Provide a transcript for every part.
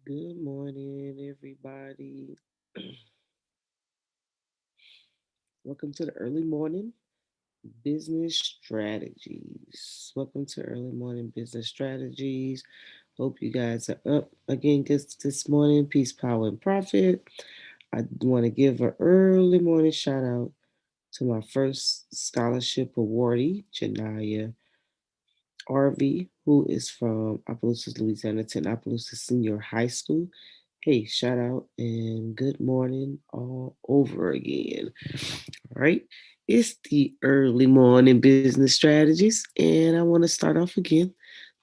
Good morning, everybody. Welcome to the early morning business strategies. Welcome to early morning business strategies. Hope you guys are up again this morning. Peace, power, and profit. I want to give an early morning shout out to my first scholarship awardee, Janaya RV, who is from Opelousas, Louisiana, to Opelousas Senior High School. Hey, shout out and good morning all over again. All right, it's the early morning business strategies, and I want to start off again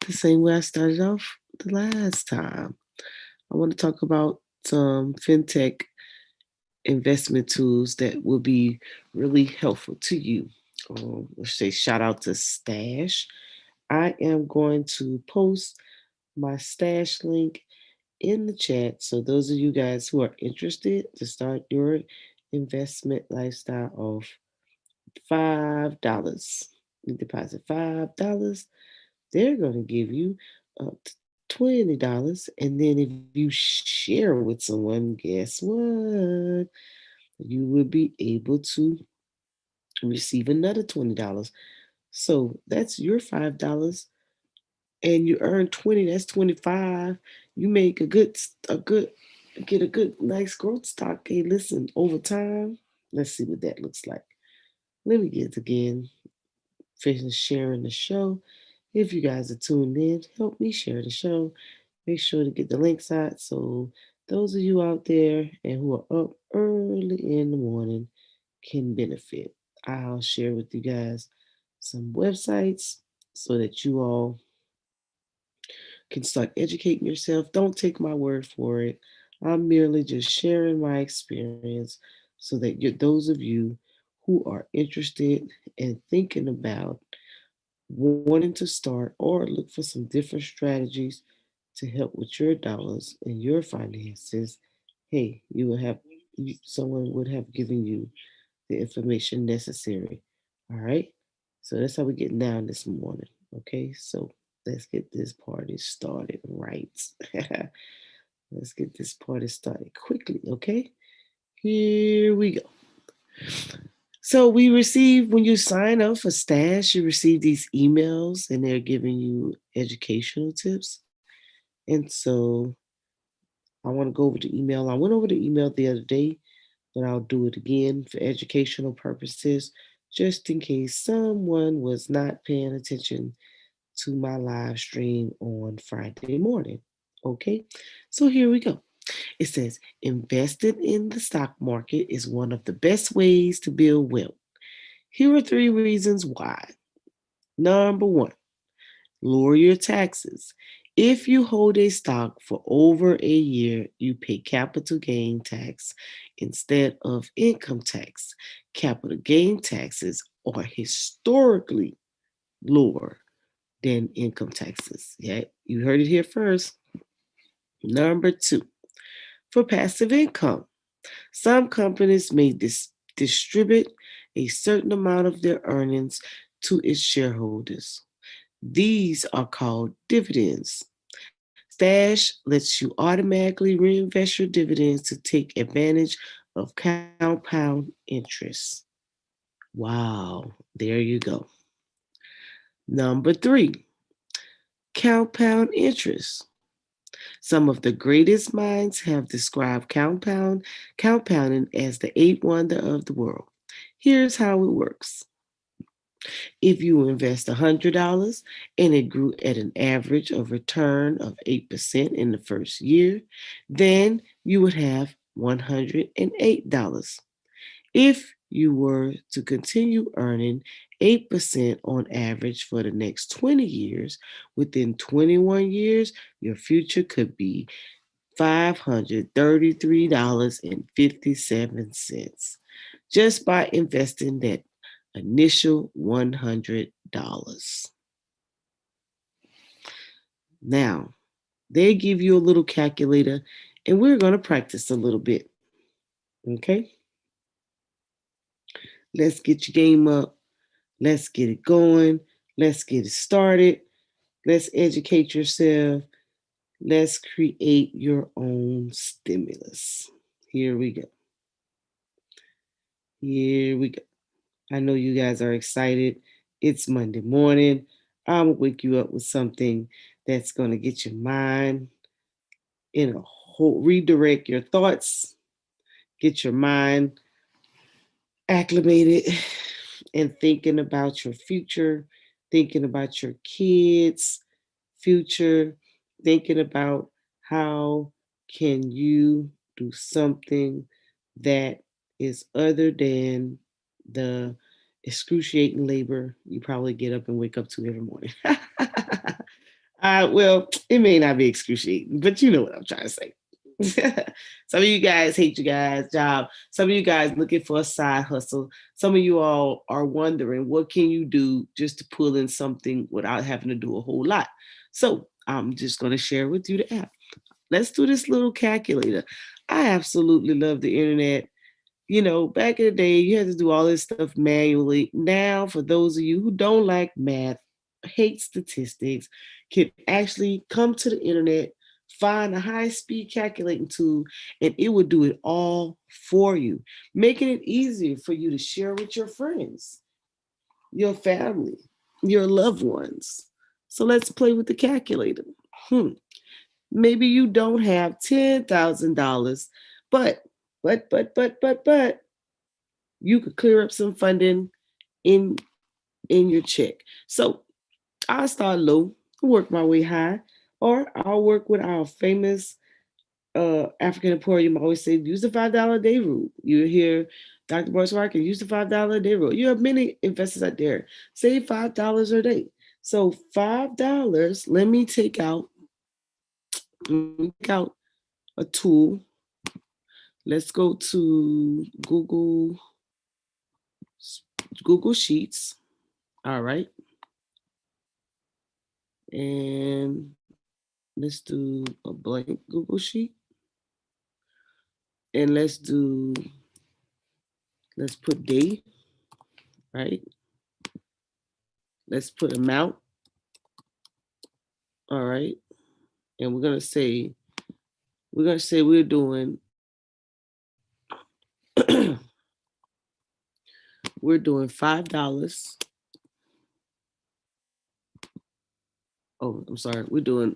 the same way I started off the last time. I want to talk about some fintech investment tools that will be really helpful to you. Let's say shout out to Stash. I am going to post my Stash link in the chat. So those of you guys who are interested to start your investment lifestyle of $5, you deposit $5, they're going to give you up to $20. And then if you share with someone, guess what? You will be able to receive another $20. So that's your $5 and you earn 20, that's 25. You make a good get a good nice growth stock. Hey, listen, over time, let's see what that looks like. Let me get again, finish sharing the show. If you guys are tuned in, help me share the show. Make sure to get the links out so those of you out there and who are up early in the morning can benefit. I'll share with you guys some websites so that you all can start educating yourself. Don't take my word for it. I'm merely just sharing my experience so that those of you who are interested and thinking about wanting to start or look for some different strategies to help with your dollars and your finances, hey, someone would have given you the information necessary. All right. So that's how we're getting down this morning. Okay. So let's get this party started right. Let's get this party started quickly. Okay. Here we go. So we receive when you sign up for Stash, you receive these emails and they're giving you educational tips. And so I want to go over the email. I went over the email the other day, but I'll do it again for educational purposes, just in case someone was not paying attention to my live stream on Friday morning. Okay, so here we go. It says, investing in the stock market is one of the best ways to build wealth. Here are three reasons why. Number one, lower your taxes. If you hold a stock for over a year, you pay capital gain tax instead of income tax. Capital gain taxes are historically lower than income taxes. Yeah, you heard it here first. Number two, for passive income, some companies may distribute a certain amount of their earnings to its shareholders. These are called dividends. Stash lets you automatically reinvest your dividends to take advantage of compound interest. Wow, there you go. Number three, compound interest. Some of the greatest minds have described compounding as the eighth wonder of the world. Here's how it works. If you invest $100 and it grew at an average of return of 8% in the first year, then you would have $108. If you were to continue earning 8% on average for the next 20 years, within 21 years, your future could be $533.57 just by investing that initial $100. Now, they give you a little calculator, and we're going to practice a little bit. Okay? Let's get your game up. Let's get it going. Let's get it started. Let's educate yourself. Let's create your own stimulus. Here we go. Here we go. I know you guys are excited. It's Monday morning. I'm gonna wake you up with something that's gonna get your mind in a whole, redirect your thoughts, get your mind acclimated and thinking about your future, thinking about your kids' future, thinking about how can you do something that is other than the excruciating labor you probably get up and wake up to every morning. Well, it may not be excruciating, but you know what I'm trying to say. Some of you guys hate you guys' job. Some of you guys looking for a side hustle. Some of you all are wondering what can you do just to pull in something without having to do a whole lot. So I'm just going to share with you the app. Let's do this little calculator. I absolutely love the internet. You know, back in the day, you had to do all this stuff manually. Now, for those of you who don't like math, hate statistics, can actually come to the internet, find a high speed calculating tool, and it will do it all for you, making it easier for you to share with your friends, your family, your loved ones. So let's play with the calculator. Hmm. Maybe you don't have $10,000, but, but, you could clear up some funding in in your check. So I'll start low, work my way high, or I'll work with our famous African Emporium always say use the $5 a day rule. You hear Dr. Boyce Market use the $5 a day rule. You have many investors out there. Save $5 a day. So $5. Let me take out a tool. Let's go to Google Sheets. All right. And let's do a blank Google Sheet. And let's put day, right? Let's put amount. All right. And we're gonna say we're doing we're doing $5. Oh, I'm sorry. We're doing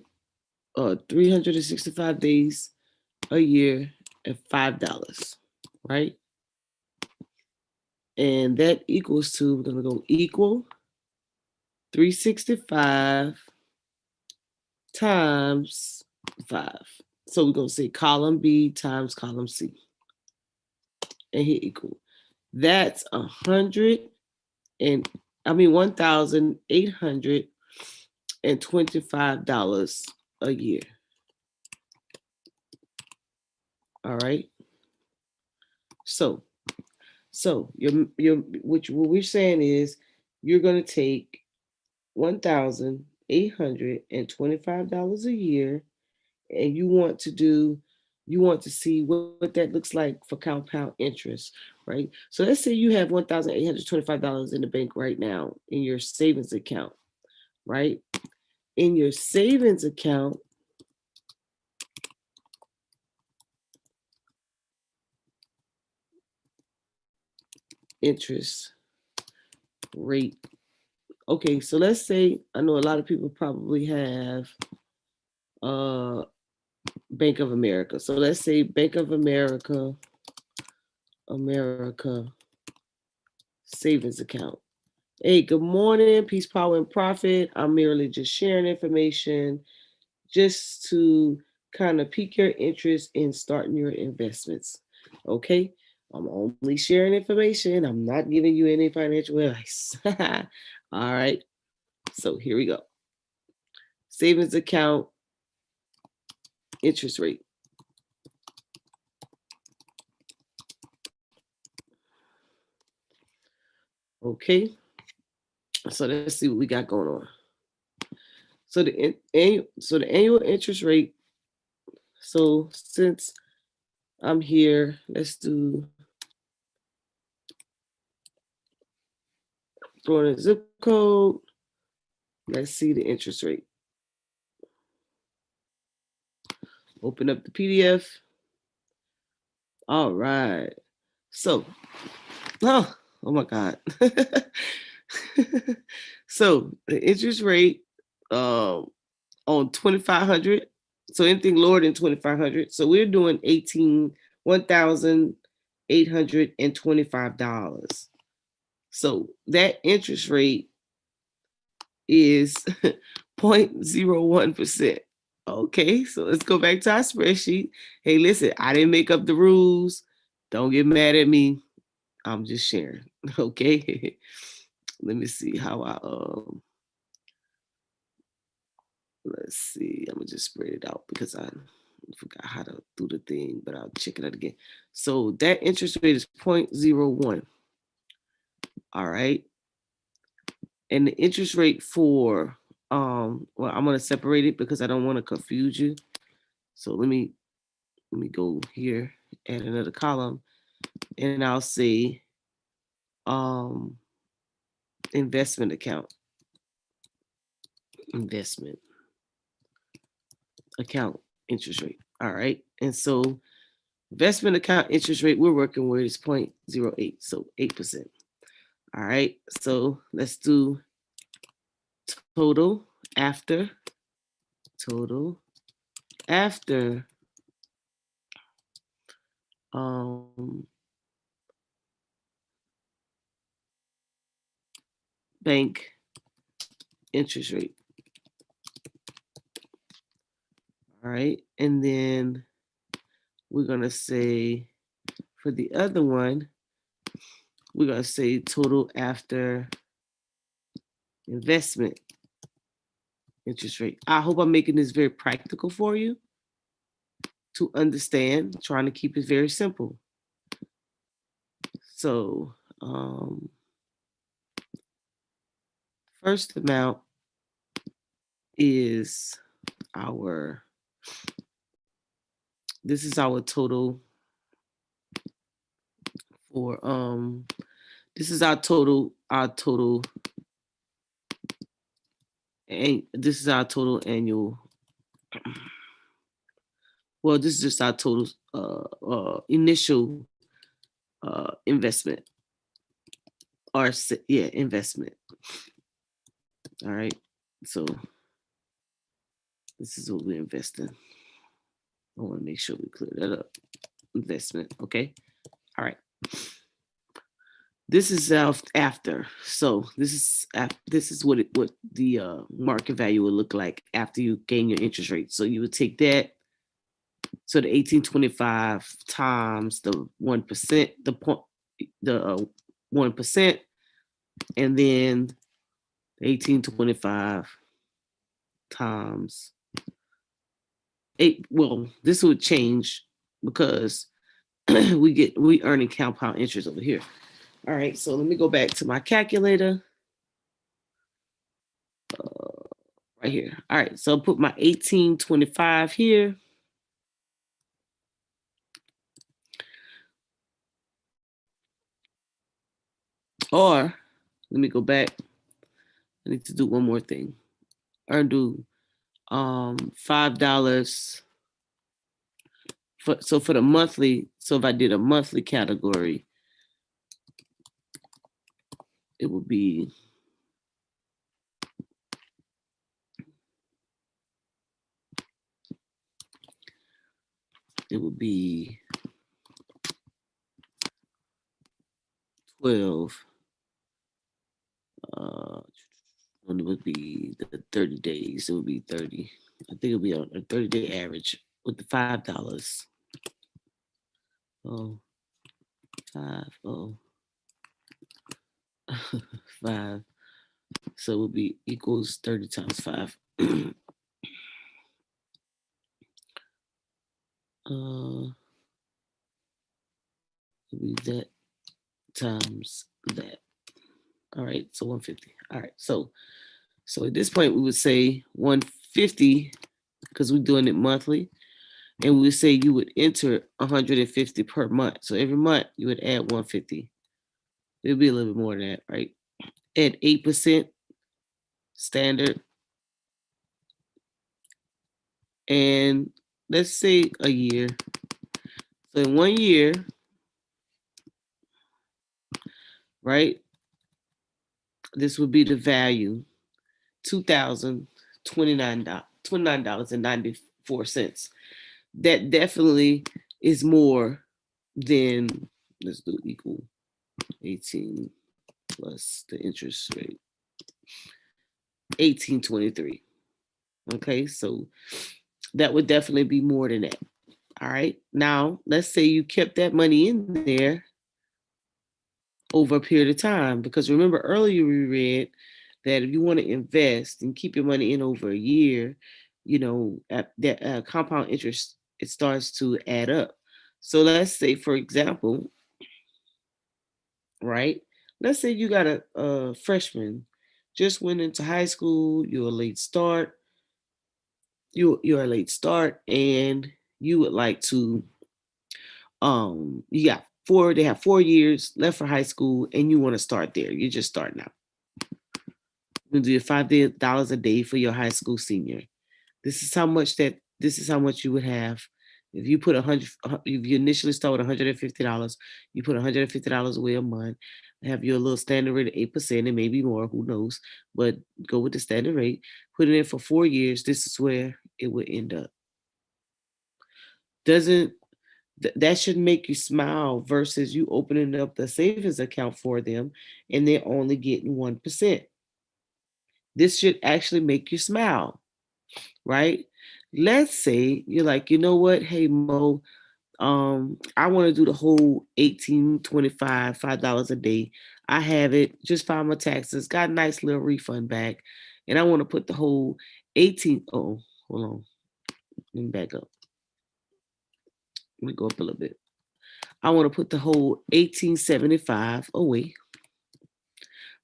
365 days a year at $5, right? And that equals to, we're gonna go equal 365 times 5. So we're gonna say column B times column C and hit equal. That's 1,825 a year. All right. So your what we're saying is you're gonna take $1,825 a year, and you want to see what that looks like for compound interest, right? So let's say you have $1,825 in the bank right now in your savings account, right? In your savings account, interest rate. Okay, so let's say I know a lot of people probably have uh Bank of America. So let's say Bank of America savings account. Hey, good morning, peace, power, and profit. I'm merely just sharing information just to kind of pique your interest in starting your investments. Okay, I'm only sharing information. I'm not giving you any financial advice. All right, so here we go. Savings account interest rate. Okay, so let's see what we got going on. So the annual interest rate. So since I'm here, let's do throw in a zip code. 'Code. Let's see the interest rate. Open up the PDF. All right. So, oh my God. So the interest rate on 2,500. So anything lower than 2,500. So we're doing $1,825. So that interest rate is 0.01%. Okay, so let's go back to our spreadsheet. Hey, listen, I didn't make up the rules. Don't get mad at me. I'm just sharing. Okay. Let me see how I let's see. I'm gonna just spread it out because I forgot how to do the thing, but I'll check it out again. So that interest rate is 0.01. All right. And the interest rate for well, I'm gonna separate it because I don't want to confuse you. So let me go here, add another column, and I'll say um investment account. Investment account interest rate. All right. And so investment account interest rate we're working with is 0.08, so 8%. All right. So let's do total after total after um bank interest rate. All right. And then we're going to say for the other one, we're going to say total after investment interest rate. I hope I'm making this very practical for you to understand, trying to keep it very simple. So, first amount is our, this is our total for, this is our total, and this is our total annual. Well, this is just our total initial investment, or yeah, investment. All right. So this is what we're investing. I want to make sure we clear that up. Investment. Okay. All right. This is after. So this is what the market value would look like after you gain your interest rate. So you would take that. So the 1825 times the 1%, the 1%, and then 1825 times 8. Well, this would change because we earning compound interest over here. All right, so let me go back to my calculator. Right here. All right, so I'll put my 1825 here. Or let me go back. I need to do one more thing. Or do $5 so for the monthly. So if I did a monthly category, it would be it would be 12. And it would be the 30 days. It would be 30. I think it would be a 30-day average with the $5. Oh, 5. So it would be equals 30 times 5. It would be that times that. All right, so 150. All right, so at this point we would say 150 because we're doing it monthly, and we would say you would enter 150 per month. So every month you would add 150. It'd be a little bit more than that, right? At 8% standard, and let's say a year. So in 1 year, right, this would be the value, $2,029.94. That definitely is more than, let's do equal 18 plus the interest rate, 1823. Okay, so that would definitely be more than that. All right. Now, let's say you kept that money in there over a period of time, because remember earlier we read that if you want to invest and keep your money in over a year, that compound interest, it starts to add up. So let's say, for example, right? Let's say you got a freshman, just went into high school, you're a late start, you're a late start, and you would like to, you got they have 4 years left for high school, and you want to start there. You're just starting out. You do your $5 a day for your high school senior. This is how much you would have if you put if you initially start with $150. You put $150 away a month, have your little standard rate of 8%, and maybe more, who knows, but go with the standard rate, put it in for 4 years. This is where it would end up. Doesn't that should make you smile versus you opening up the savings account for them and they're only getting 1%. This should actually make you smile, right? Let's say you're like, you know what? Hey Mo, I want to do the whole 1825, $5 a day. I have it, just filed my taxes, got a nice little refund back, and I want to put the whole 18. Oh, hold on. Let me back up. Let me go up a little bit. I want to put the whole 1875 away,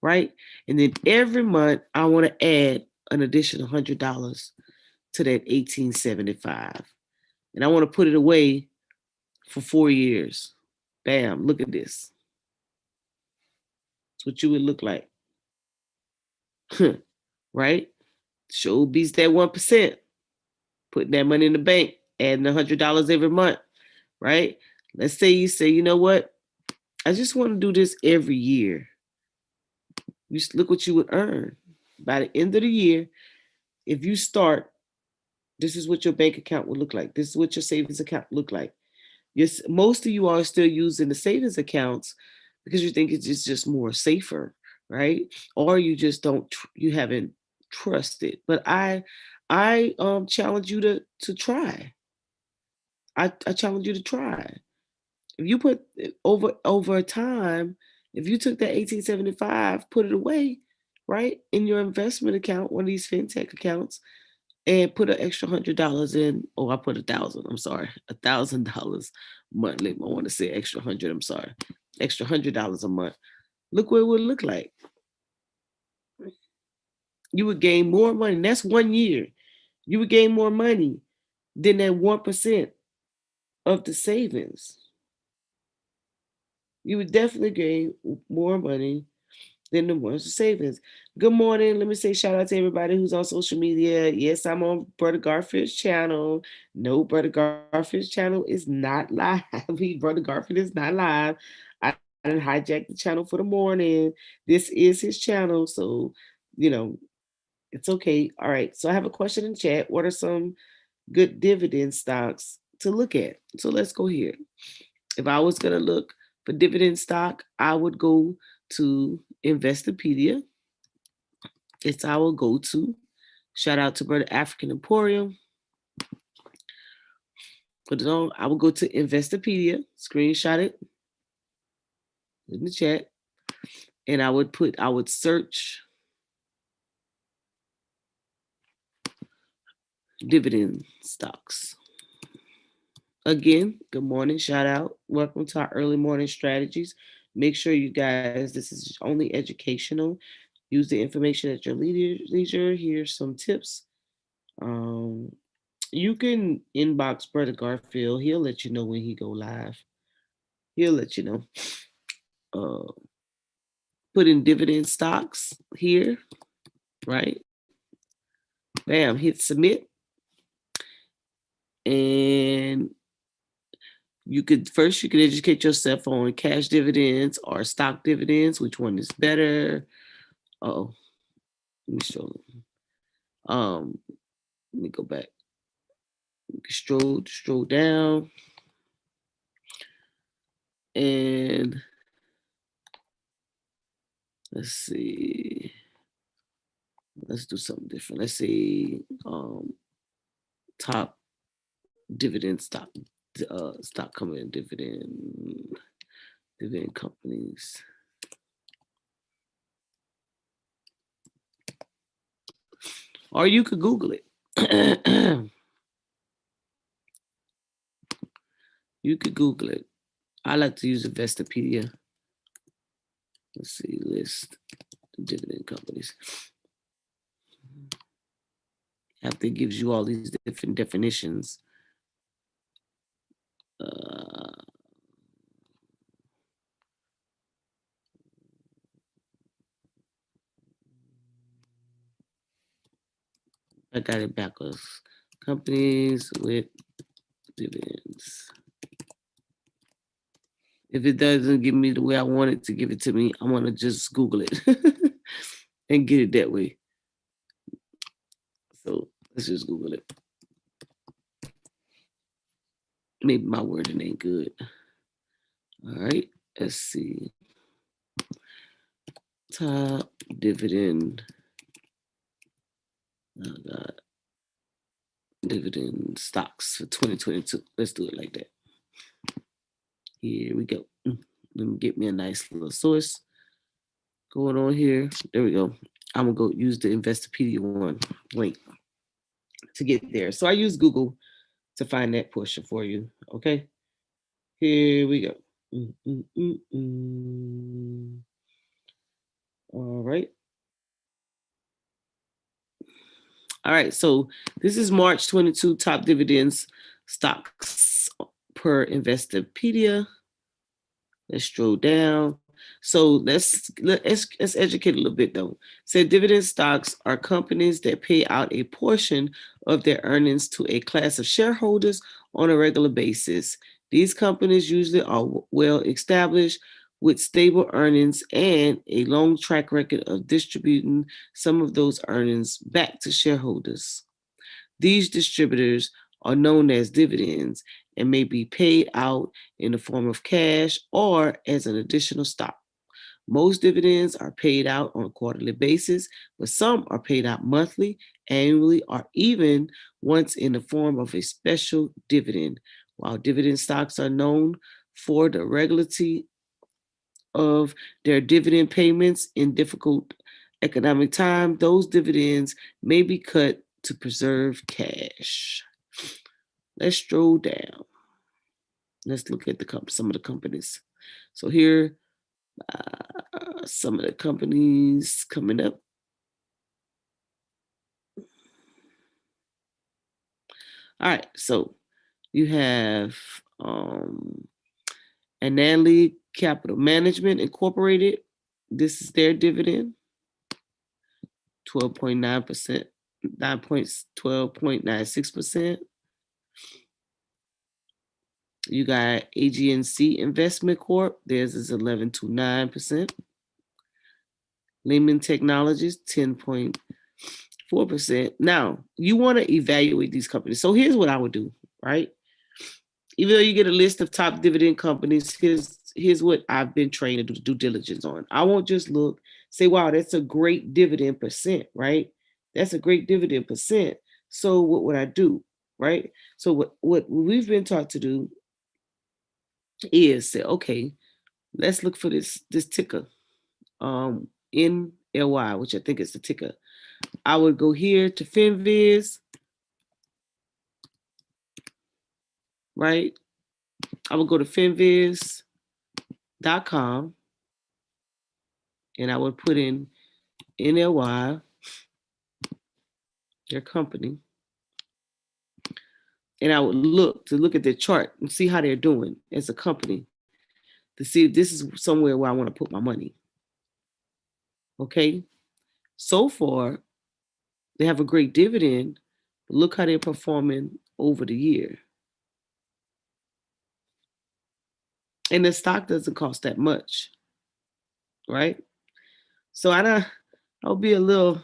right? And then every month I want to add an additional $100 to that 1875. And I want to put it away for 4 years. Bam, look at this. That's what you would look like. Right? Show beats that 1%. Putting that money in the bank, adding $100 every month, right? Let's say you say, you know what? I just want to do this every year. You look what you would earn. By the end of the year, if you start, this is what your bank account would look like. This is what your savings account look like. Yes, most of you are still using the savings accounts because you think it's just more safer, right? Or you just don't, you haven't trusted. But I challenge you to try. I challenge you to try. If you put over time, if you took that 1875, put it away, right, in your investment account, one of these fintech accounts, and put an extra $100 in. Oh, I put 1,000. I'm sorry, $1,000 monthly. I want to say extra 100. I'm sorry, extra $100 a month. Look what it would look like. You would gain more money. That's 1 year. You would gain more money than that 1% of the savings. You would definitely gain more money than the ones with savings. Good morning. Let me say shout out to everybody who's on social media. Yes, I'm on Brother Garfield's channel. No, Brother Garfield's channel is not live. Brother Garfield is not live. I didn't hijack the channel for the morning. This is his channel, so you know it's okay. All right. So I have a question in chat. What are some good dividend stocks to look at? So let's go here. If I was gonna look for dividend stock, I would go to Investopedia. It's our go-to. Shout out to Brother African Emporium. Put it on. I will go to Investopedia, screenshot it in the chat, and I would search dividend stocks. Again, good morning, shout out. Welcome to our early morning strategies. Make sure you guys, this is only educational. Use the information at your leisure. Here's some tips. You can inbox Brother Garfield. He'll let you know when he go live. He'll let you know. Put in dividend stocks here, right? Bam, hit submit. And you could educate yourself on cash dividends or stock dividends. Which one is better? Oh, let me show. Let me go back. Stroll down, and let's see. Let's do something different. Let's say top dividend stock, stock coming dividend companies. Or you could Google it. You could Google it. I like to use Investopedia. Let's see, list dividend companies. After it gives you all these different definitions. I got it backwards. Companies with dividends. If it doesn't give me the way I want it to give it to me, I'm gonna just Google it and get it that way. So let's just Google it. Maybe my wording ain't good. All right, let's see. Top dividend. Oh God. Dividend stocks for 2022. Let's do it like that. Here we go. Let me get me a nice little source going on here. There we go. I'm gonna go use the Investopedia one link to get there. So I use Google to find that portion for you. Okay. Here we go. All right. All right. So this is March 22 top dividends stocks per Investopedia. Let's scroll down. So let's educate a little bit though. Said dividend stocks are companies that pay out a portion of their earnings to a class of shareholders on a regular basis. These companies usually are well established with stable earnings and a long track record of distributing some of those earnings back to shareholders. These distributors are known as dividends and may be paid out in the form of cash or as an additional stock. Most dividends are paid out on a quarterly basis, but some are paid out monthly, annually, or even once in the form of a special dividend. While dividend stocks are known for the regularity of their dividend payments in difficult economic time, those dividends may be cut to preserve cash. Let's stroll down. Let's look at some of the companies. So here, some of the companies coming up. All right, so you have Annaly Capital Management Incorporated. This is their dividend, 12.9%, 12.96%. You got AGNC Investment Corp. Theirs is 11.29%. Lehman Technologies, 10.4%. Now, you want to evaluate these companies. So here's what I would do, right? Even though you get a list of top dividend companies, here's what I've been trained to do due diligence on. I won't just look, say, wow, that's a great dividend percent, right? That's a great dividend percent. So what would I do, right? So what we've been taught to do is say, okay, let's look for this ticker, NLY, which I think is the ticker. I would go here to FinViz, right? I would go to finviz.com and I would put in NLY, their company, and I would look at their chart and see how they're doing as a company to see if this is somewhere where I want to put my money. Okay. So far, they have a great dividend, but look how they're performing over the year. And the stock doesn't cost that much, right? So I'll be a little,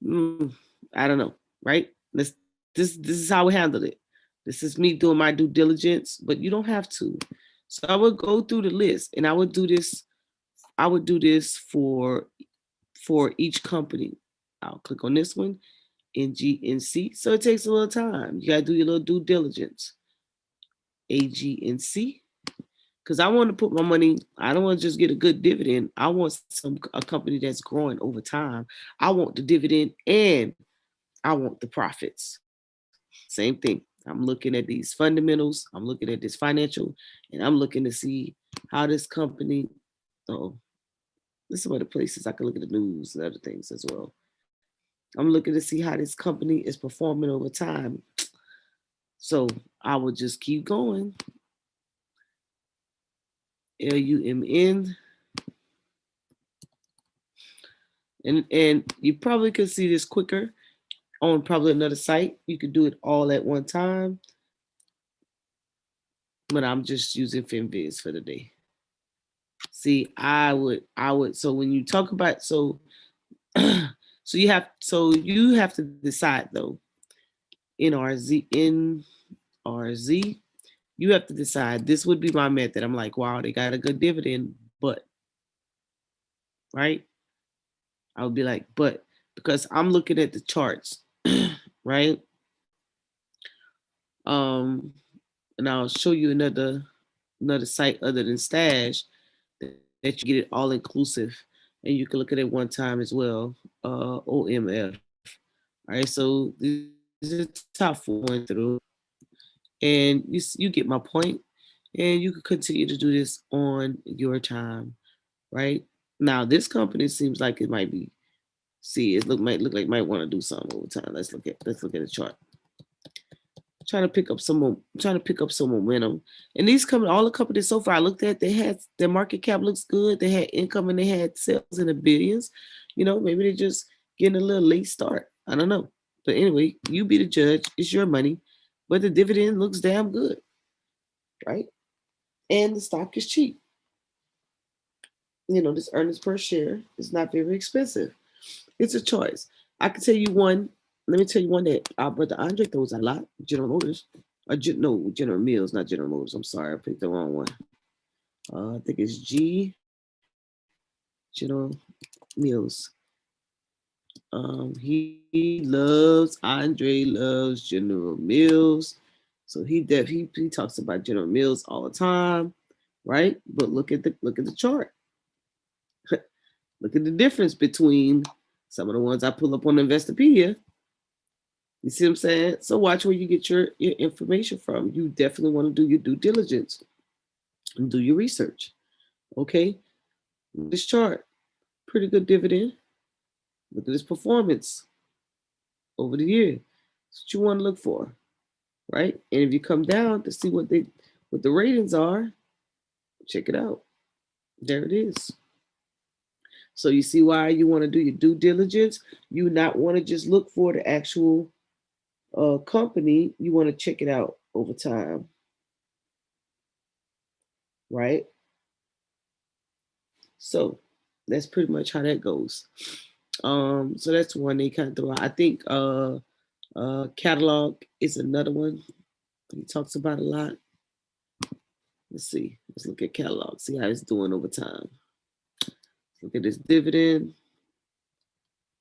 mm, I don't know, right? This is how we handled it. This is me doing my due diligence, but you don't have to. So I would go through the list, and I would do this. I would do this for each company. I'll click on this one, NGNC. So it takes a little time. You gotta do your little due diligence. AGNC. Because I want to put my money, I don't want to just get a good dividend. I want a company that's growing over time. I want the dividend and I want the profits. Same thing. I'm looking at these fundamentals. I'm looking at this financial, and I'm looking to see how this company. Oh, there's some other places I can look at the news and other things as well. I'm looking to see how this company is performing over time. So I will just keep going. LUMN. And you probably could see this quicker on probably another site. You could do it all at one time. But I'm just using FinViz for the day. See, I would. So when you talk about so you have to decide though. NRZ, you have to decide. This would be my method. I'm like, wow, they got a good dividend, but right. I would be like, but because I'm looking at the charts, right? Um, and I'll show you another site other than Stash that you get it all inclusive, and you can look at it one time as well. OMF. All right, so these are top four going through, and you get my point, and you can continue to do this on your time, right? Now this company seems like it might be. See, might look like it might want to do something over time. Let's look at the chart. Trying to pick up some momentum. And all the companies so far I looked at, they had their market cap looks good. They had income and they had sales in the billions. Maybe they're just getting a little late start. I don't know. But anyway, you be the judge. It's your money. But the dividend looks damn good, right? And the stock is cheap. This earnings per share is not very expensive. It's a choice. I can tell you one. Let me tell you one that our brother Andre throws a lot. General Motors. No, General Mills, not General Motors. I'm sorry, I picked the wrong one. I think it's General Mills. Andre loves General Mills. So he talks about General Mills all the time, right? But look at the chart. Look at the difference between some of the ones I pull up on Investopedia. You see what I'm saying? So watch where you get your information from. You definitely want to do your due diligence and do your research. Okay? This chart, pretty good dividend. Look at this performance over the year. That's what you want to look for, right? And if you come down to see what the ratings are, check it out. There it is. So you see why you want to do your due diligence. You not want to just look for the actual company. You want to check it out over time, right? So that's pretty much how that goes. So that's one they kind of throw out. I think catalog is another one he talks about a lot. Let's see. Let's look at catalog. See how it's doing over time. Look at this dividend.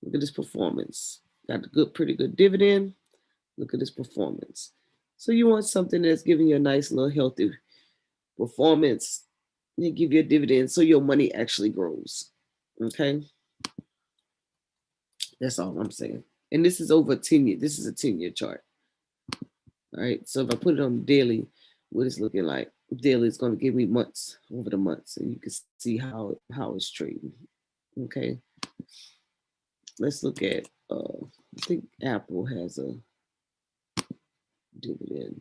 Look at this performance. Got a pretty good dividend. Look at this performance. So you want something that's giving you a nice little healthy performance. They give you a dividend so your money actually grows. Okay. That's all I'm saying. And this is over 10 years. This is a 10-year chart. All right. So if I put it on daily, what it's looking like. Daily is going to give me months over the months, and you can see how it's trading. Okay. Let's look at I think Apple has a dividend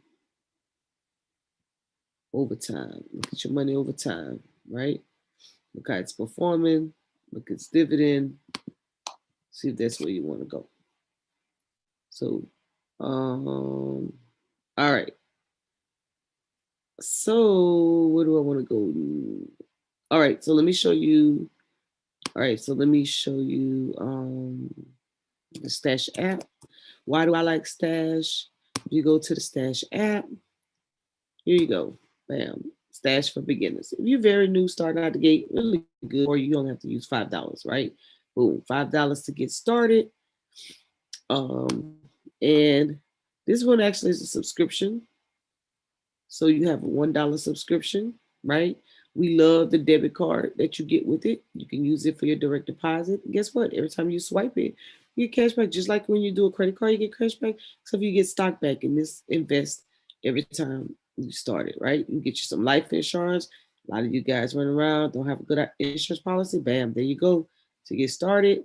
over time. Look at your money over time, right? Look how it's performing. Look at its dividend. See if that's where you want to go. So All right. So where do I want to go? All right. So let me show you. All right. So let me show you the Stash app. Why do I like Stash? You go to the Stash app. Here you go. Bam. Stash for beginners. If you're very new, starting out the gate, really good, or you only have to use $5, right? Boom, $5 to get started. And this one actually is a subscription. So you have a $1 subscription, right? We love the debit card that you get with it. You can use it for your direct deposit. Guess what? Every time you swipe it, you get cash back. Just like when you do a credit card, you get cash back. So if you get stock back in this invest every time you start it, right? You get you some life insurance. A lot of you guys run around, don't have a good insurance policy. Bam, there you go. To get started,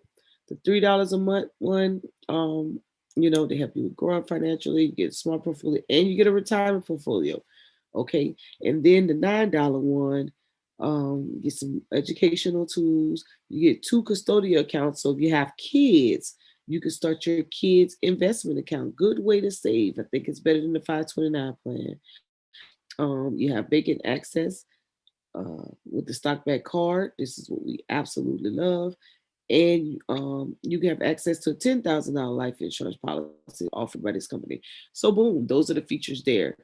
the $3 a month one, they help you grow up financially, you get a smart portfolio, and you get a retirement portfolio. Okay. And then the $9 one, get some educational tools. You get 2 custodial accounts. So if you have kids, you can start your kids' investment account. Good way to save. I think it's better than the 529 plan. You have vacant access with the stockback card. This is what we absolutely love. And you can have access to a $10,000 life insurance policy offered by this company. So boom, those are the features there.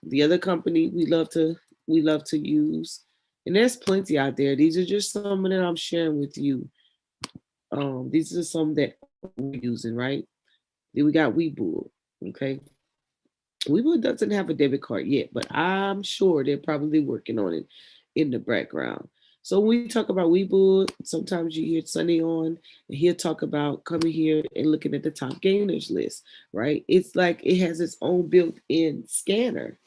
The other company we love to use, and there's plenty out there. These are just some that I'm sharing with you. These are some that we're using, right? Then we got Webull. Okay, Webull doesn't have a debit card yet, but I'm sure they're probably working on it in the background. So when we talk about Webull, sometimes you hear Sunny on, and he'll talk about coming here and looking at the top gainers list, right? It's like it has its own built-in scanner.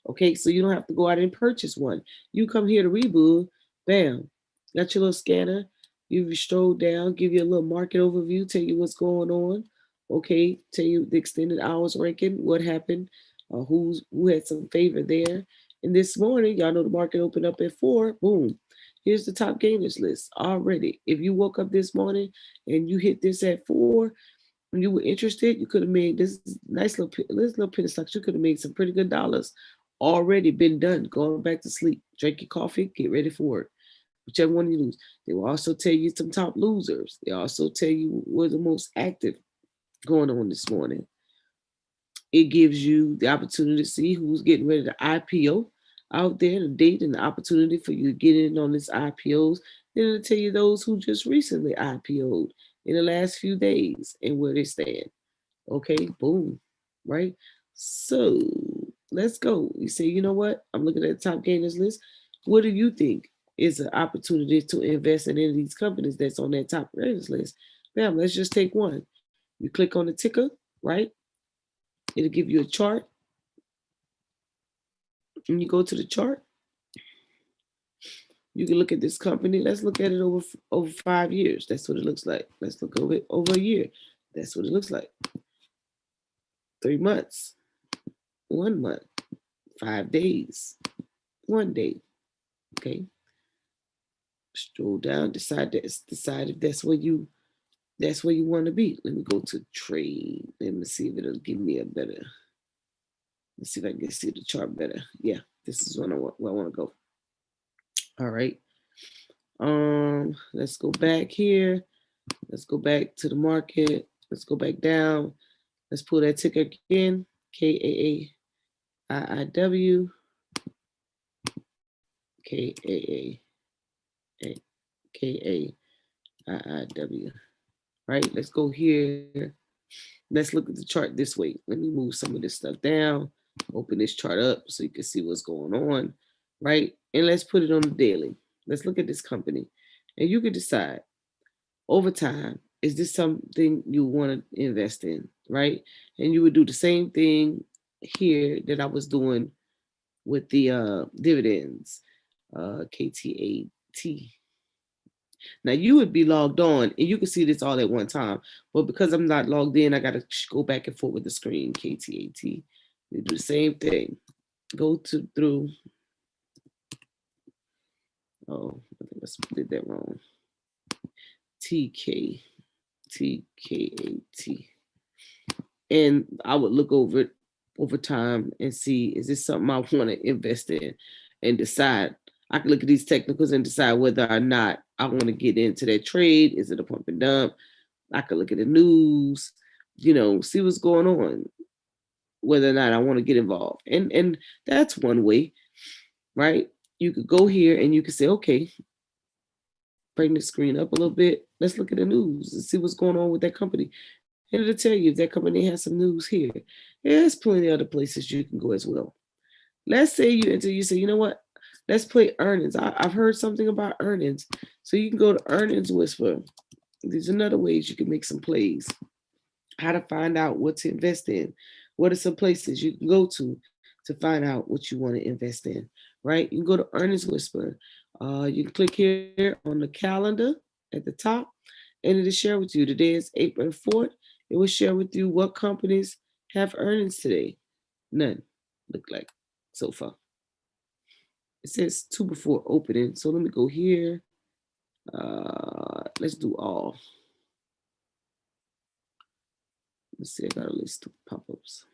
Okay, so you don't have to go out and purchase one. You come here to Webull, bam, got your little scanner. You stroll down, give you a little market overview, tell you what's going on. Okay, tell you the extended hours ranking, what happened, who had some favor there. And this morning, y'all know the market opened up at 4. Boom, here's the top gainers list already. If you woke up this morning and you hit this at 4, and you were interested, you could have made this little penny stocks. You could have made some pretty good dollars. Already been done. Going back to sleep. Drink your coffee. Get ready for work. Whichever one you lose. They will also tell you some top losers. They also tell you what the most active going on this morning. It gives you the opportunity to see who's getting ready to IPO out there, the date and the opportunity for you to get in on this IPOs. Then it'll tell you those who just recently IPO'd in the last few days and where they stand. Okay, boom, right? So let's go. You say, you know what? I'm looking at the top gainers list. What do you think is an opportunity to invest in any of these companies that's on that top gainers list? Bam, let's just take one. You click on the ticker, right? It'll give you a chart. And you go to the chart, you can look at this company. Let's look at it over 5 years. That's what it looks like. Let's look over a year. That's what it looks like. 3 months, 1 month, 5 days, 1 day. Okay. Stroll down. Decide if that's where you want to be. Let me go to trade. Let me see if it'll give me a better. Let's see if I can see the chart better. Yeah, this is where I want to go. All right. Let's go back here. Let's go back to the market. Let's go back down. Let's pull that ticker again. KAAIIW. KAAIIW. Right? Let's go here. Let's look at the chart this way. Let me move some of this stuff down. Open this chart up so you can see what's going on. Right? And let's put it on the daily. Let's look at this company. And you can decide over time, is this something you want to invest in, right? And you would do the same thing here that I was doing with the dividends, KTAT. Now you would be logged on and you can see this all at one time, but because I'm not logged in, I got to go back and forth with the screen, KTAT. You do the same thing. Go through. Oh, I think I did that wrong. TKAT. And I would look over it over time and see, is this something I want to invest in, and decide. I can look at these technicals and decide whether or not I want to get into that trade. Is it a pump and dump? I could look at the news, see what's going on, whether or not I want to get involved. And that's one way, right? You could go here and you could say, okay, bring the screen up a little bit. Let's look at the news and see what's going on with that company. And it'll tell you if that company has some news here. There's plenty of other places you can go as well. Let's say you say, you know what? Let's play earnings. I've heard something about earnings. So you can go to Earnings Whisper. There's another ways you can make some plays. How to find out what to invest in. What are some places you can go to find out what you want to invest in, right? You can go to Earnings Whisper. You can click here on the calendar at the top, and it'll share with you. Today is April 4th. It will share with you what companies have earnings today. None, look like, so far. It says 2 before opening. So let me go here. Let's do all. Let's see, I got a list of pop-ups.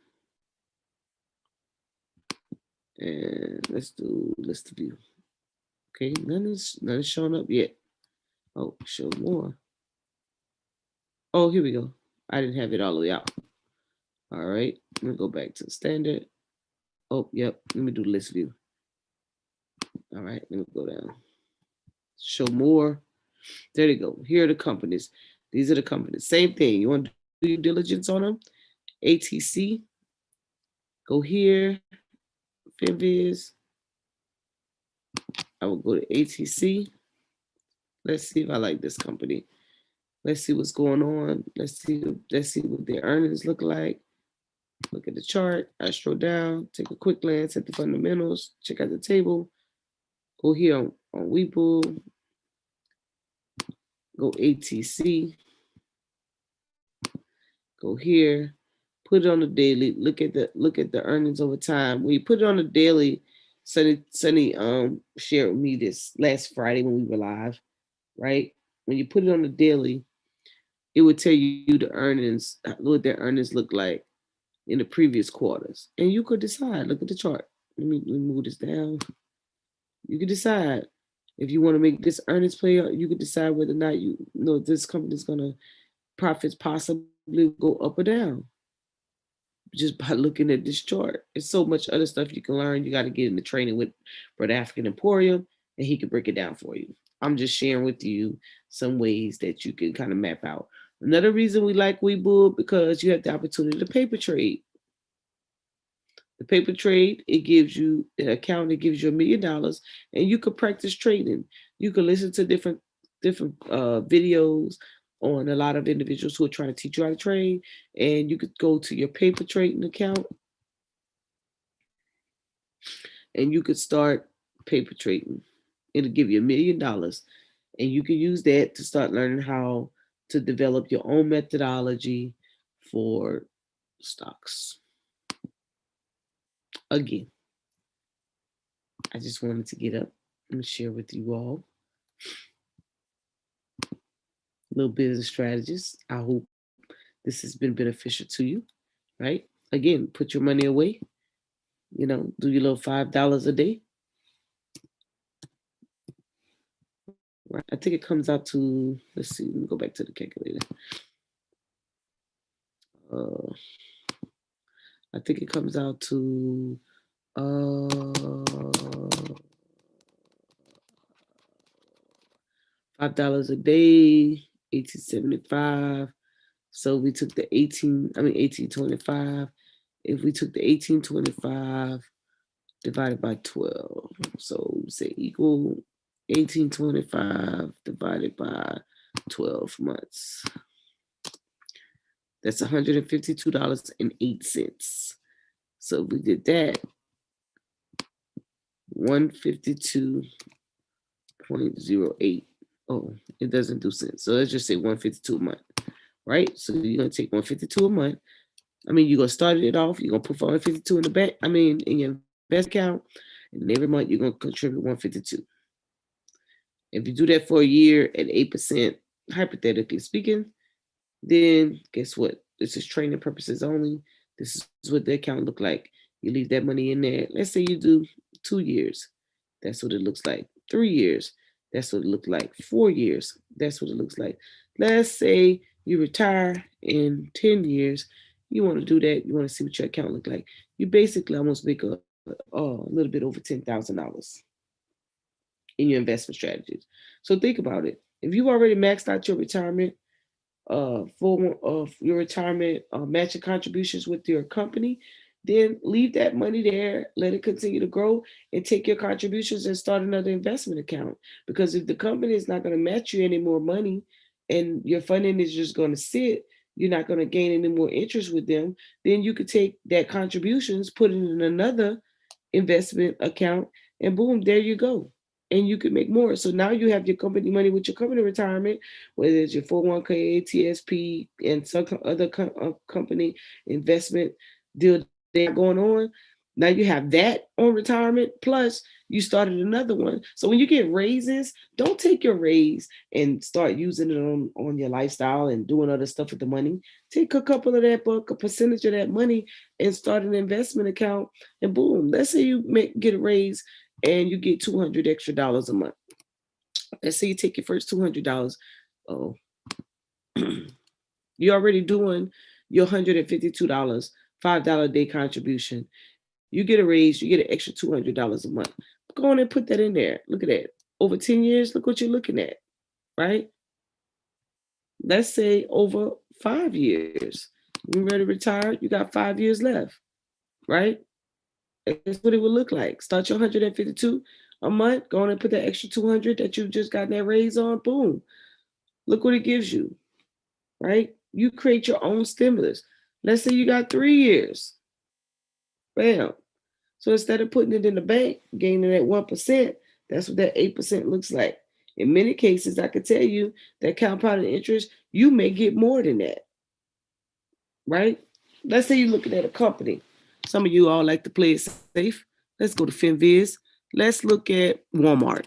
And let's do list view. Okay, none is showing up yet. Oh, show more. Oh, here we go. I didn't have it all the way out. All right, let me go back to the standard. Oh, yep. Let me do list view. All right, let me go down. Show more. There you go. Here are the companies. These are the companies. Same thing. You want to do your diligence on them? ATC. Go here. Finviz. I will go to ATC. Let's see if I like this company. Let's see what's going on. Let's see what their earnings look like. Look at the chart. I scroll down, take a quick glance at the fundamentals, check out the table. Go here on Webull. Go ATC. Go here. Put it on the daily. Look at the earnings over time. When you put it on the daily, Sunny shared with me this last Friday when we were live, right? When you put it on the daily, it would tell you the earnings, what their earnings look like in the previous quarters. And you could decide, look at the chart. Let me move this down. You could decide if you want to make this earnings play, you could decide whether or not you know this company's gonna profits possibly go up or down just by looking at this chart. There's so much other stuff you can learn. You got to get into training with Brother African Emporium, and he can break it down for you. I'm just sharing with you some ways that you can kind of map out. Another reason we like Webull, because you have the opportunity to paper trade. The paper trade, it gives you an account, it gives you $1 million, and you could practice trading. You could listen to different videos on a lot of individuals who are trying to teach you how to trade, and you could go to your paper trading account and you could start paper trading. It'll give you $1 million, and you can use that to start learning how to develop your own methodology for stocks. Again, I just wanted to get up and share with you all little business strategies. I hope this has been beneficial to you, right? Again, put your money away, do your little $5 a day. Right. I think it comes out to, let's see, let me go back to the calculator. I think it comes out to $5 a day, 1875. So we took the 1825. If we took the 1825 divided by 12, so we say equal 1825 divided by 12 months. That's $152.08. So if we did that, 152.08. Oh, it doesn't do cents. So let's just say 152 a month, right? So you're gonna take 152 a month. You're gonna start it off. You're gonna put 152 in the bank. In your invest account, and every month you're gonna contribute 152. If you do that for a year at 8%, hypothetically speaking, then guess what? This is training purposes only. This is what the account look like. You leave that money in there. Let's say you do 2 years. That's what it looks like. 3 years. That's what it looks like. 4 years. That's what it looks like. Let's say you retire in 10 years. You want to do that. You want to see what your account look like. You basically almost make a little bit over $10,000 in your investment strategies. So think about it. If you've already maxed out your retirement, form of your retirement matching contributions with your company, then leave that money there, let it continue to grow, and take your contributions and start another investment account. Because if the company is not going to match you any more money and your funding is just going to sit, you're not going to gain any more interest with them, then you could take that contributions, put it in another investment account, and boom, there you go. And you could make more. So now you have your company money with your company retirement, whether it's your 401k, TSP, and some other company investment deal they got going on. Now you have that on retirement, plus you started another one. So when you get raises, don't take your raise and start using it on your lifestyle and doing other stuff with the money. Take a couple of that buck, a percentage of that money, and start an investment account. And boom, let's say you get a raise and you get $200 extra a month. Let's say you take your first $200. Oh, you're already doing your $152, $5 a day contribution. You get a raise, you get an extra $200 a month. Go on and put that in there. Look at that. Over 10 years, look what you're looking at, right? Let's say over 5 years. You're ready to retire, you got 5 years left, right? That's what it would look like. Start your 152 a month, go on and put that extra 200 that you just got that raise on, boom. Look what it gives you, right? You create your own stimulus. Let's say you got 3 years. Bam. So instead of putting it in the bank, gaining that 1%, that's what that 8% looks like. In many cases, I could tell you that compounded interest, you may get more than that, right? Let's say you're looking at a company. Some of you all like to play it safe. Let's go to FinViz. Let's look at Walmart.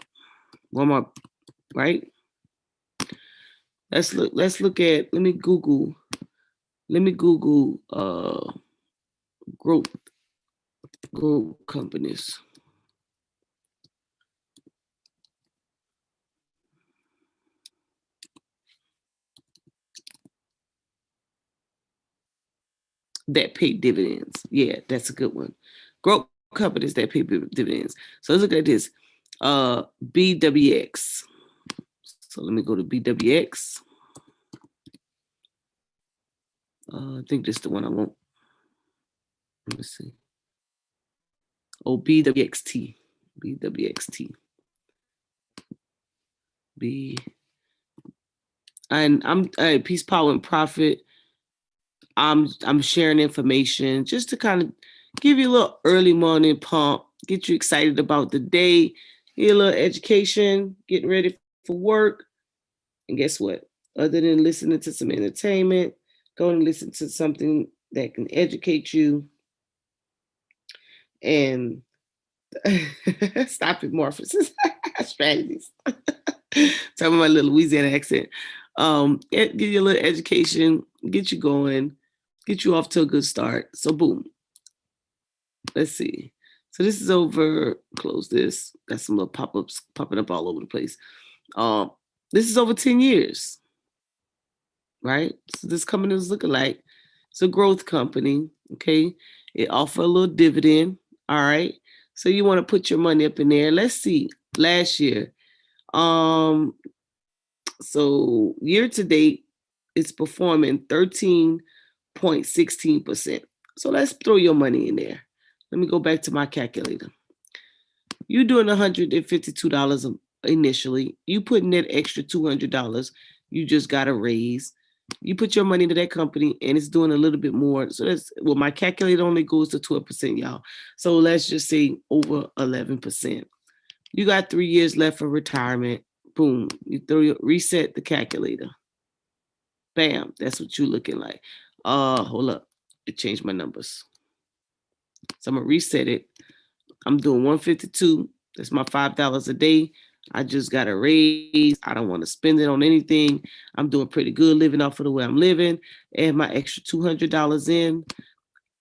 Walmart, right? Let's look at, let me Google growth companies. That pay dividends. Yeah, that's a good one. Growth companies that pay dividends. So let's look at this. BWX. So let me go to BWX. I think this is the one I want. Let me see. Oh, BWXT. BWXT. And I'm Peace, Power, and Profit. I'm sharing information just to kind of give you a little early morning pump, get you excited about the day, get a little education, getting ready for work. And guess what? Other than listening to some entertainment, go and listen to something that can educate you and stop it, Morphosis strategies. Talking my little Louisiana accent. Give you a little education, get you going, get you off to a good start. So boom. Let's see. So this is over. Close this. Got some little pop-ups popping up all over the place. This is over 10 years. Right? So this company is looking like it's a growth company. Okay. It offer a little dividend. All right. So you want to put your money up in there. Let's see. Last year. So year to date, it's performing 13.16%. So let's throw your money in there. Let me go back to my calculator. You're doing $152 initially. You put in that extra $200. You just got a raise. You put your money into that company and it's doing a little bit more. So that's, well, my calculator only goes to 12%, y'all. So let's just say over 11%. You got 3 years left for retirement. Boom. You reset the calculator. Bam. That's what you're looking like. Hold up. It changed my numbers. So I'm gonna reset it. I'm doing 152. That's my $5 a day. I just got a raise. I don't want to spend it on anything. I'm doing pretty good living off of the way I'm living. And my extra $200 in,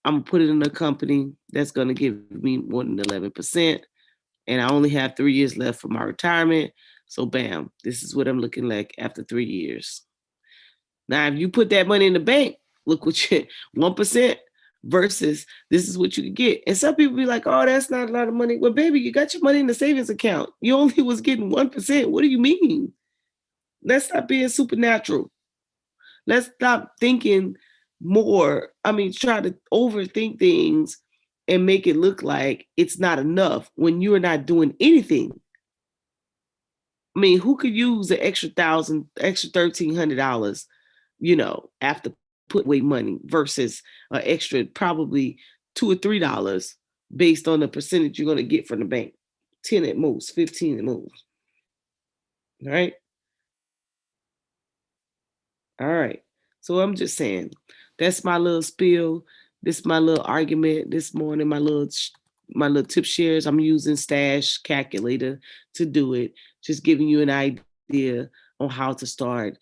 I'm gonna put it in a company that's gonna give me more than 11%. And I only have 3 years left for my retirement. So bam, this is what I'm looking like after 3 years. Now, if you put that money in the bank, look what you 1% versus this is what you could get. And some people be like, oh, that's not a lot of money. Well, baby, you got your money in the savings account. You only was getting 1%. What do you mean? Let's stop being supernatural. Let's stop thinking more. I mean, try to overthink things and make it look like it's not enough when you're not doing anything. I mean, who could use an extra thousand, extra $1,300, after put away money versus an extra probably $2 or $3 based on the percentage you're going to get from the bank? 10 at most, 15 at most. All right. All right. So I'm just saying, that's my little spiel. This is my little argument this morning. My little tip shares. I'm using Stash Calculator to do it. Just giving you an idea on how to start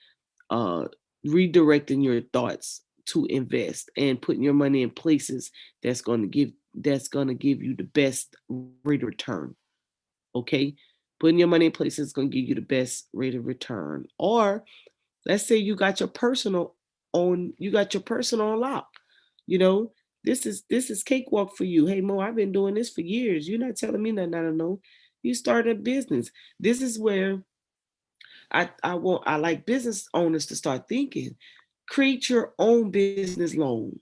uh, redirecting your thoughts to invest and putting your money in places that's going to give you the best rate of return. Okay, putting your money in places is going to give you the best rate of return. Or let's say you got your personal lock. You know, this is cakewalk for you. Hey Mo, I've been doing this for years. You're not telling me nothing I don't know. You started a business. This is where I like business owners to start thinking. Create your own business loan.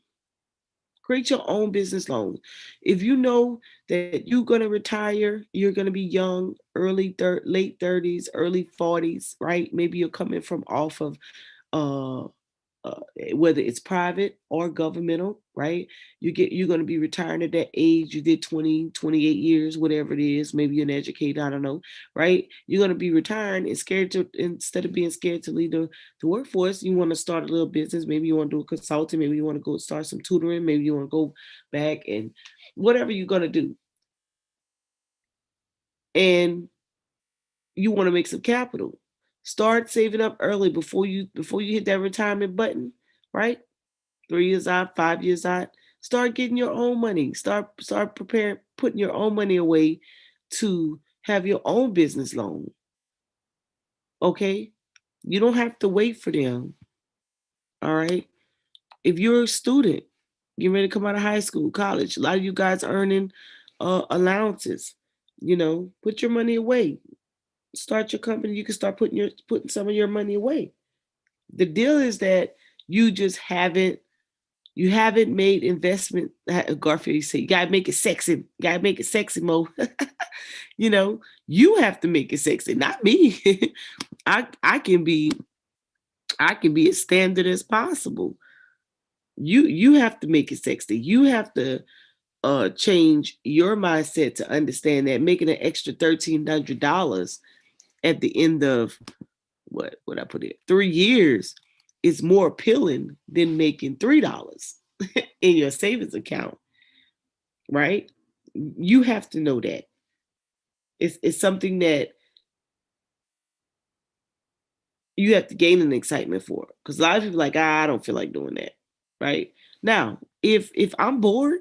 Create your own business loan. If you know that you're gonna retire, you're gonna be young, late 30s, early 40s, right? Maybe you're coming from off of uh whether it's private or governmental, right? You're going to be retiring at that age. You did 20, 28 years, whatever it is. Maybe you're an educator, I don't know, right? You're going to be retiring and scared to, instead of being scared to leave the workforce, you want to start a little business. Maybe you want to do a consulting. Maybe you want to go start some tutoring. Maybe you want to go back and whatever you're going to do. And you want to make some capital. Start saving up early before you hit that retirement button, right? 3 years out, 5 years out. Start getting your own money. Start preparing, putting your own money away to have your own business loan. Okay? You don't have to wait for them. All right. If you're a student, getting ready to come out of high school, college, a lot of you guys earning allowances. Put your money away. Start your company. You can start putting some of your money away. The deal is that you just haven't made investment. Garfield, you say you gotta make it sexy. You gotta make it sexy, Mo. you know, you have to make it sexy, not me. I can be as standard as possible. You have to make it sexy. You have to change your mindset to understand that making an extra $1,300 at the end of what I put it 3 years is more appealing than making $3 in your savings account, right? You have to know that it's something that you have to gain an excitement for. Because a lot of people are like, I don't feel like doing that, right? Now, if I'm bored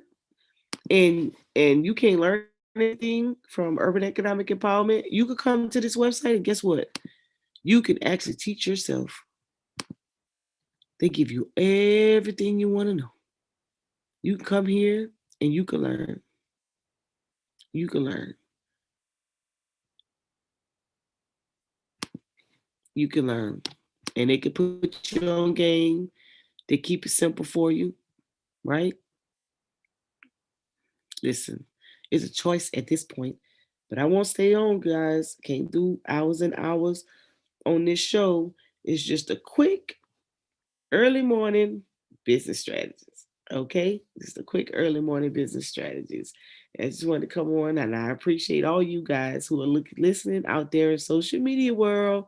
and you can't learn anything from Urban Economic Empowerment, you could come to this website and guess what? You can actually teach yourself. They give you everything you want to know. You can come here and you can learn. You can learn. You can learn. And they can put you on game. They keep it simple for you, right? Listen, it's a choice at this point, but I won't stay on, guys. Can't do hours and hours on this show. It's just a quick early morning business strategies. Okay, just a quick early morning business strategies. I just wanted to come on, and I appreciate all you guys who are listening out there in social media world.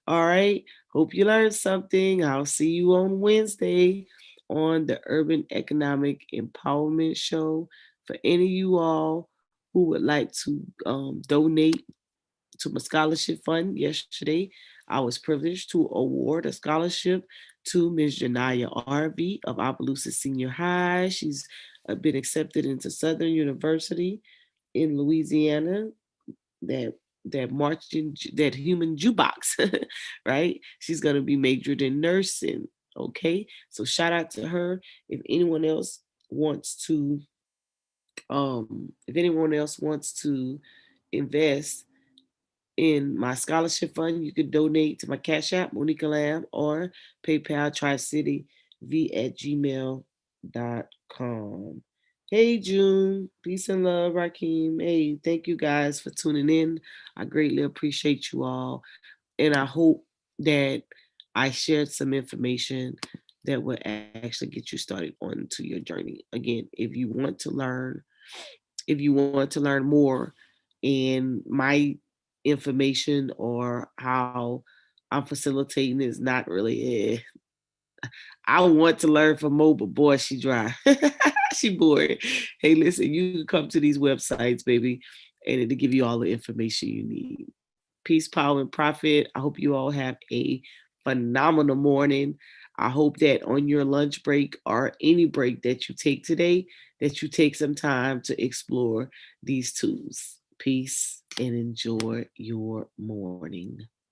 All right. Hope you learned something. I'll see you on Wednesday on the Urban Economic Empowerment Show. For any of you all who would like to donate to my scholarship fund yesterday. I was privileged to award a scholarship to Ms. Janaya RV of Opelousas Senior High. She's been accepted into Southern University in Louisiana. That that human jukebox, right? She's gonna be majored in nursing. Okay, so shout out to her. If anyone else wants to, if anyone else wants to invest in my scholarship fund, you could donate to my Cash App, Monica Lamb, or PayPal tricityv@gmail.com. Hey June, peace and love, Rakeem. Hey, thank you guys for tuning in. I greatly appreciate you all. And I hope that I shared some information that will actually get you started on to your journey. Again, if you want to learn more and my information or how I'm facilitating is not really I want to learn from Mo, but boy, she dry. She bored. Hey, listen, you can come to these websites, baby, and it'll give you all the information you need. Peace, power, and profit. I hope you all have a phenomenal morning. I hope that on your lunch break or any break that you take today, that you take some time to explore these tools. Peace and enjoy your morning.